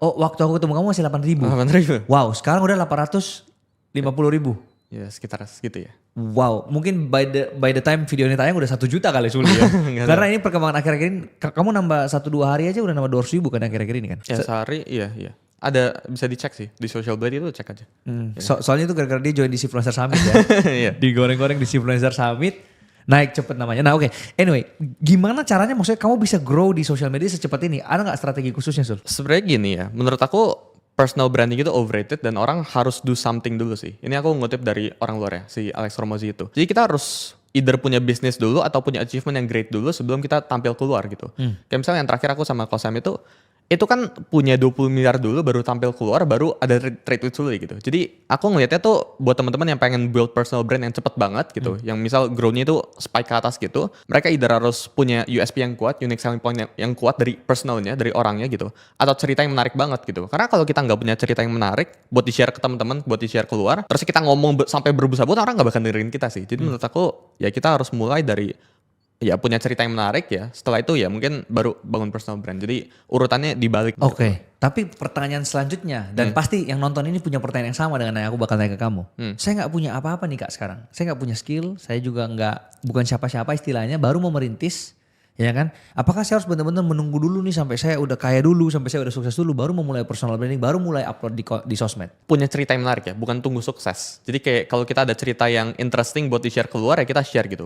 Oh, waktu aku ketemu kamu masih 8.000. 8.000. Wow, sekarang udah 850.000. Ya sekitar segitu ya. Wow, mungkin by the time video ini tayang udah 1 juta kali Suli ya. Karena ini perkembangan akhir-akhir ini, kamu nambah 1-2 hari aja udah nambah 200.000 kan akhir-akhir ini kan? Ya sehari iya. Ada bisa dicek sih di Social Blade itu, cek aja. Soalnya itu gara-gara dia join di Influencer Summit ya. Iya. Digoreng-goreng di Influencer Summit, naik cepet namanya. Nah oke, anyway, gimana caranya maksudnya kamu bisa grow di social media secepat ini? Ada gak strategi khususnya Sul? Sebenarnya gini ya, menurut aku personal branding itu overrated dan orang harus do something dulu sih. Ini aku ngutip dari orang luar ya, si Alex Hormozi itu. Jadi kita harus either punya bisnis dulu atau punya achievement yang great dulu sebelum kita tampil keluar gitu. Kayak misalnya yang terakhir aku sama Kosam itu kan punya 20 miliar dulu baru tampil keluar, baru ada trade with Suli gitu. Jadi aku ngelihatnya tuh buat teman-teman yang pengen build personal brand yang cepet banget gitu, yang misal grow-nya itu spike ke atas gitu, mereka either harus punya USP yang kuat, unique selling point yang kuat dari personalnya, dari orangnya gitu, atau cerita yang menarik banget gitu. Karena kalau kita nggak punya cerita yang menarik buat di-share ke teman-teman, buat di-share keluar, terus kita ngomong sampai berbusa-busa, orang nggak bakal dengerin kita sih. Jadi menurut aku ya kita harus mulai dari ya punya cerita yang menarik ya. Setelah itu ya mungkin baru bangun personal brand. Jadi urutannya dibalik. Oke, tapi pertanyaan selanjutnya, dan pasti yang nonton ini punya pertanyaan yang sama dengan yang aku bakal tanya ke kamu. Saya nggak punya apa-apa nih Kak sekarang. Saya nggak punya skill, saya juga bukan siapa-siapa istilahnya, baru mau merintis. Ya kan? Apakah saya harus benar-benar menunggu dulu nih sampai saya udah kaya dulu, sampai saya udah sukses dulu, baru memulai personal branding, baru mulai upload di sosmed? Punya cerita yang menarik ya, bukan tunggu sukses. Jadi kayak kalau kita ada cerita yang interesting buat di-share keluar ya kita share gitu.